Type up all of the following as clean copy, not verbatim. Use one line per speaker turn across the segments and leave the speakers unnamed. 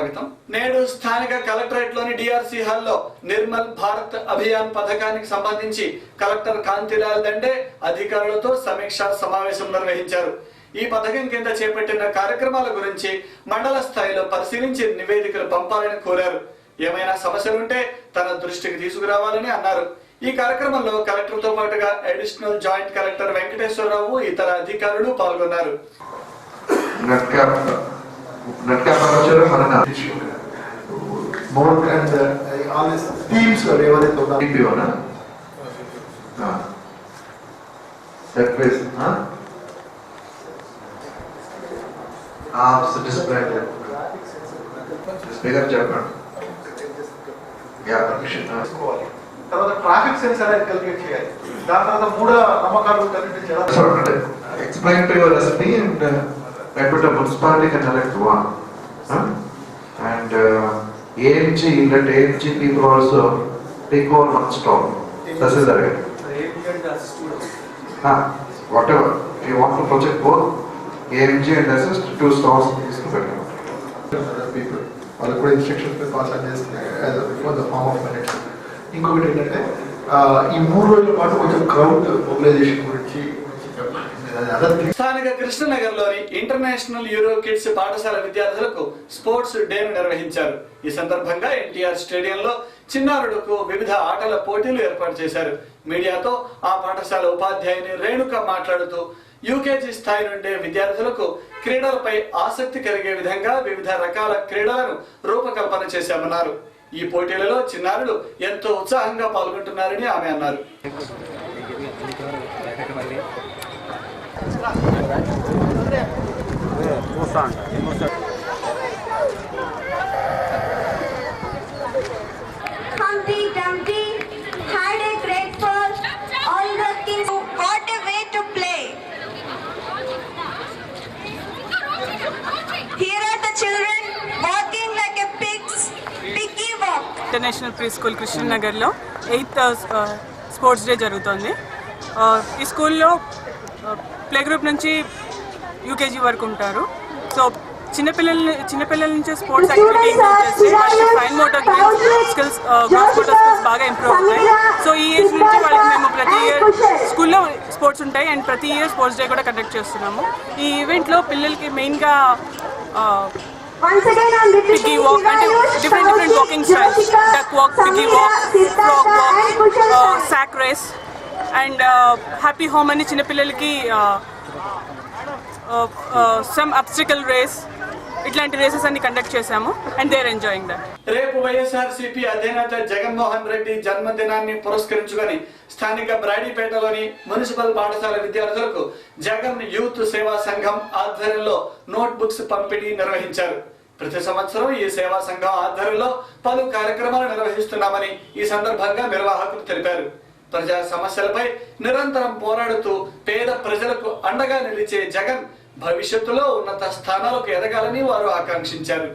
స్వాగతం. నేడు స్థానిక కలెక్టరేట్ లోని డిఆర్సి హాల్లో నిర్మల్ భారత్ అభియాన్ పథకానికి సంబంధించి కలెక్టర్ కాంతిలాల్ దండే అధికారులతో సమీక్షా సమావేశం నిర్వహించారు. ఈ పథకం కింద చేపట్టిన కార్యక్రమాల గురించి మండల స్థాయిలో పరిశీలించి నివేదికలు పంపాలని కోరారు. ఏమైనా సమస్యలుంటే తన దృష్టికి తీసుకురావాలని అన్నారు. ఈ కార్యక్రమంలో కలెక్టర్తో పాటుగా అడిషనల్ జాయింట్ కలెక్టర్ వెంకటేశ్వరరావు ఇతర అధికారులు పాల్గొన్నారు.
తర్వాత ట్రాఫిక్ సెన్స్ అనేది క్యాలిక్యులేట్ చేయాలి. దాని తర్వాత మూడో నమ్మకాలు
explain to your recipe and put a municipality can elect one. And AMG, let AMG people also take over one stop. This is the way. Whatever. If you want to project both, AMG and assist, 2 stops is the better.
People. All the instructions pass as for the form of minutes. ఇంకొకటి ఏంటంటే ఈ 3 రోజుల పాటు కొంచెం crowd mobilisation గురించి
స్థానిక కృష్ణనగర్ లోని international euro kids పాఠశాల విద్యార్థులకు స్పోర్ట్స్ డేను నిర్వహించారు. ఈ సందర్భంగా ఎన్టీఆర్ స్టేడియంలో చిన్నారులకు వివిధ ఆటల పోటీలు ఏర్పాటు చేశారు. మీడియాతో ఆ పాఠశాల ఉపాధ్యాయుని రేణుక మాట్లాడుతూ యూకేజీ స్థాయి నుండే విద్యార్థులకు క్రీడలపై ఆసక్తి కలిగే విధంగా వివిధ రకాల క్రీడలను రూపకల్పన చేశామన్నారు. ఈ పోటీలలో చిన్నారులు ఎంతో ఉత్సాహంగా పాల్గొంటున్నారని ఆమె అన్నారు.
ఇంటర్నేషనల్ ప్రీ స్కూల్ కృష్ణనగర్లో 8th స్పోర్ట్స్ డే జరుగుతుంది. ఈ స్కూల్లో ప్లే గ్రూప్ నుంచి యూకేజీ వరకు ఉంటారు. సో చిన్నపిల్లల నుంచి స్పోర్ట్స్ యాక్టివిటీ ఇంక్లూడ్ చేస్తే వాళ్ళకి fine motor skills, gross motor skills బాగా ఇంప్రూవ్ అవుతాయి. సో ఈ ఏజ్ నుంచి వాళ్ళకి మేము ప్రతి ఇయర్ స్కూల్లో స్పోర్ట్స్ ఉంటాయి అండ్ ప్రతి ఇయర్ స్పోర్ట్స్ డే కూడా కండక్ట్ చేస్తున్నాము. ఈ ఈవెంట్లో పిల్లలకి మెయిన్గా piggy walk అంటే different walking styles, duck walk, piggy walk, frog walk, sack race and happy home అని చిన్న పిల్లలకి some obstacle race ఇట్లాంటి రేసెస్ అన్ని కండక్ట్ చేశాము and they are enjoying that.
రేపు వైఎస్ఆర్సీపీ అధినేత జగన్మోహన్ రెడ్డి జన్మదినాన్ని పురస్కరించుకొని స్థానిక బ్రాడీపేటలోని మున్సిపల్ పాఠశాల విద్యార్థులకు జగన్ యూత్ సేవా సంఘం ఆధ్వర్యంలో నోట్ బుక్స్ పంపిణీ నిర్వహించారు. ప్రతి సంవత్సరం ఈ సేవా సంఘం ఆధ్వర్యంలో పలు కార్యక్రమాలు నిర్వహిస్తున్నామని ఈ సందర్భంగా నిర్వాహకులు తెలిపారు. ప్రజా సమస్యలపై నిరంతరం పోరాడుతూ పేద ప్రజలకు అండగా నిలిచే జగన్ భవిష్యత్తులో ఉన్నత స్థానాలకు ఎదగాలని వారు ఆకాంక్షించారు.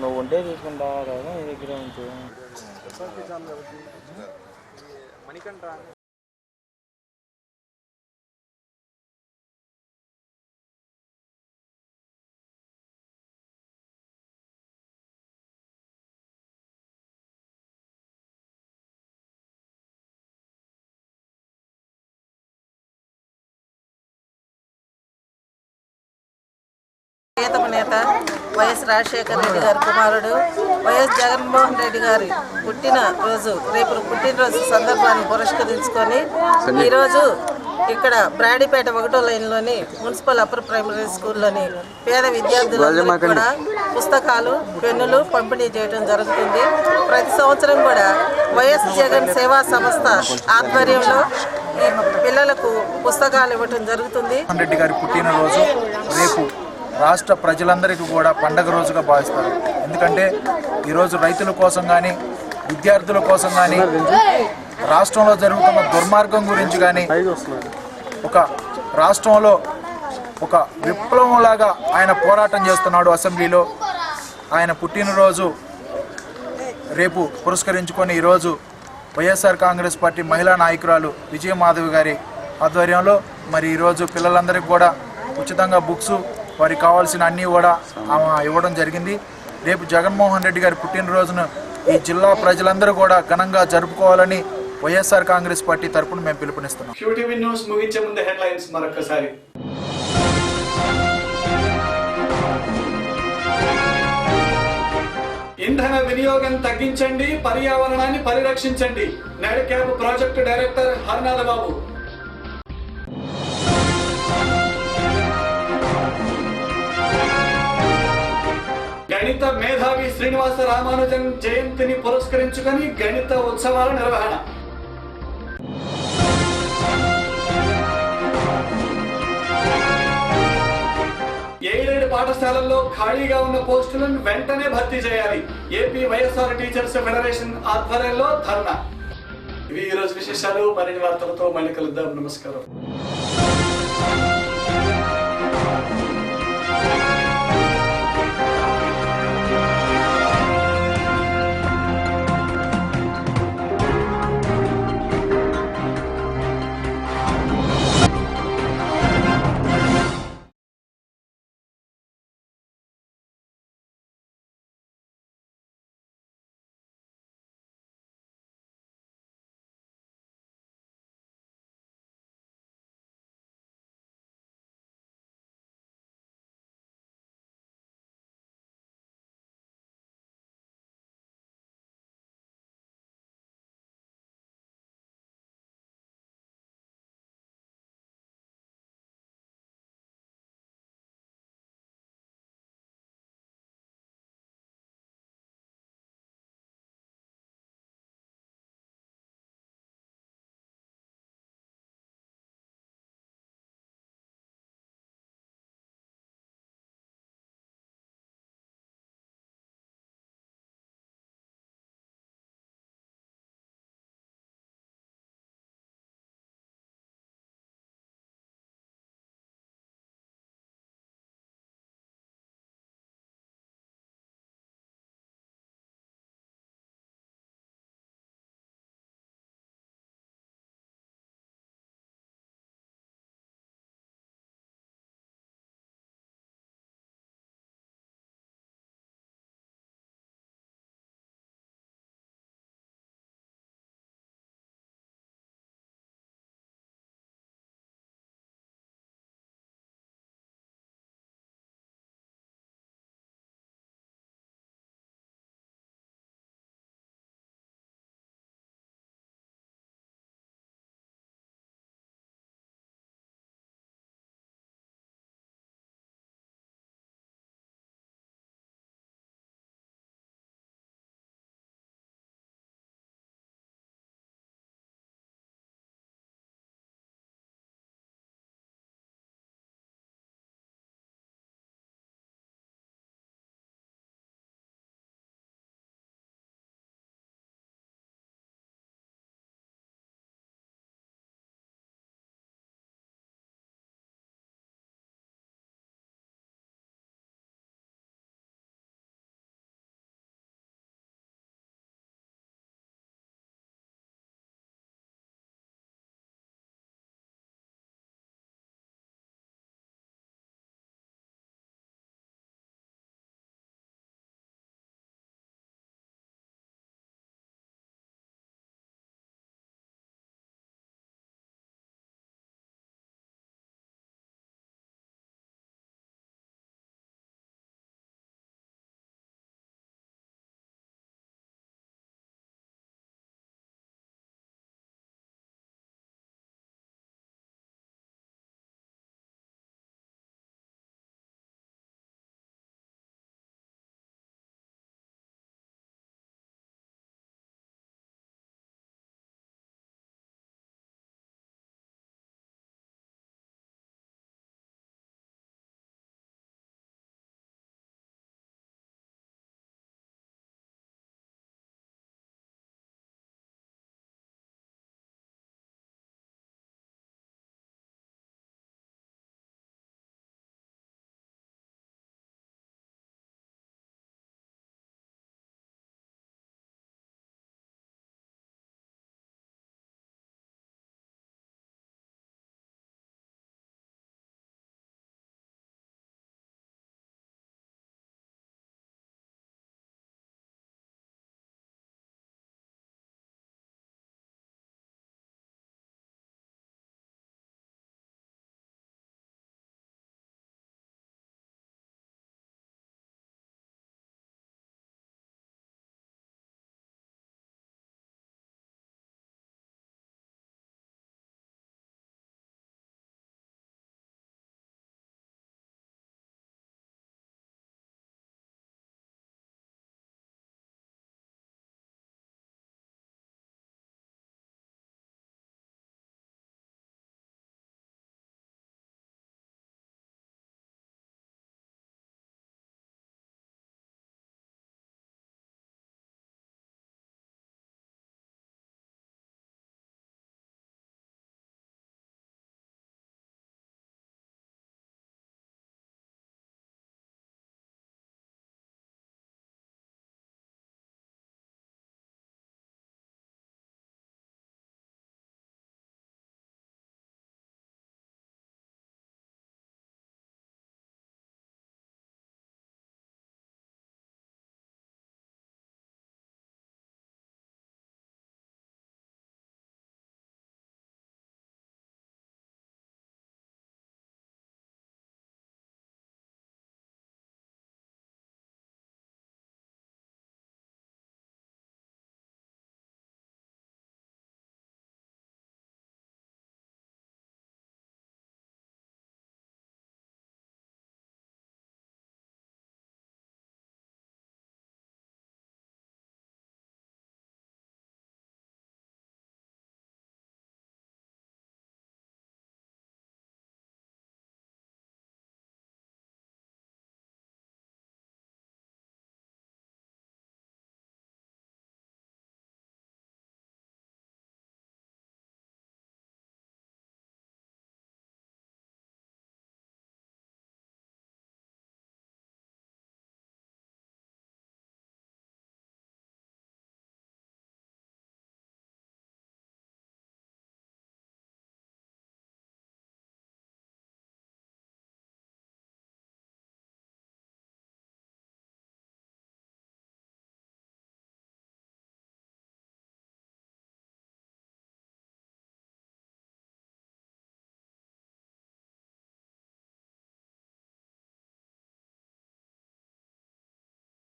నువ్వు ఉంటే తీసుకుంటా కదా నీ దగ్గర ఉంచు.
ప్రియతమ నేత వైఎస్ రాజశేఖర రెడ్డి గారి కుమారుడు వైఎస్ జగన్మోహన్ రెడ్డి గారి పుట్టినరోజు రేపు పుట్టినరోజు సందర్భాన్ని పురస్కరించుకొని ఈరోజు ఇక్కడ బ్రాడీపేట 1వ లైన్లోని మున్సిపల్ అప్పర్ ప్రైమరీ స్కూల్లోని పేద విద్యార్థులందరికీ కూడా పుస్తకాలు, పెన్నులు పంపిణీ చేయడం జరుగుతుంది. ప్రతి సంవత్సరం కూడా వైఎస్ జగన్ సేవా సంస్థ ఆధ్వర్యంలో ఈ పిల్లలకు పుస్తకాలు ఇవ్వటం జరుగుతుంది.
రెడ్డి గారి పుట్టినరోజు రేపు రాష్ట్ర ప్రజలందరికీ కూడా పండగ రోజుగా భావిస్తారు. ఎందుకంటే ఈరోజు రైతుల కోసం కానీ విద్యార్థుల కోసం కానీ రాష్ట్రంలో జరుగుతున్న దుర్మార్గం గురించి కానీ ఒక రాష్ట్రంలో ఒక విప్లవంలాగా ఆయన పోరాటం చేస్తున్నాడు. అసెంబ్లీలో ఆయన పుట్టినరోజు రేపు పురస్కరించుకొని ఈరోజు వైఎస్ఆర్ కాంగ్రెస్ పార్టీ మహిళా నాయకురాలు విజయమాధవి గారి ఆధ్వర్యంలో మరి ఈరోజు పిల్లలందరికీ కూడా ఉచితంగా బుక్స్ వారికి కావాల్సిన అన్నీ కూడా ఇవ్వడం జరిగింది. రేపు జగన్మోహన్ రెడ్డి గారి పుట్టినరోజును ఈ జిల్లా ప్రజలందరూ కూడా ఘనంగా జరుపుకోవాలని వైఎస్ఆర్ కాంగ్రెస్ పార్టీ తరపున మేము పిలుపునిస్తున్నాం.
QTV న్యూస్ ముగించే ముందు హెడ్లైన్స్ మరొకసారి. ఇంధన వినియోగం తగ్గించండి, పర్యావరణాన్ని పరిరక్షించండి. నేడు క్యాబ్ ప్రాజెక్టు డైరెక్టర్ హర్నాథ బాబు. గణిత మేధావి శ్రీనివాస రామానుజన్ జయంతిని పురస్కరించుకొని గణిత ఉత్సవాల నిర్వహణ. ఏడేడు పాఠశాలల్లో ఖాళీగా ఉన్న పోస్టులను వెంటనే భర్తీ చేయాలి. ఏపీ వైఎస్ఆర్ టీచర్స్ ఫెడరేషన్ ఆధ్వర్యంలో ధర్నా. ఇవి ఈరోజు విశేషాలు. మరిన్ని వార్తలతో మళ్ళీ కలుద్దాం. నమస్కారం.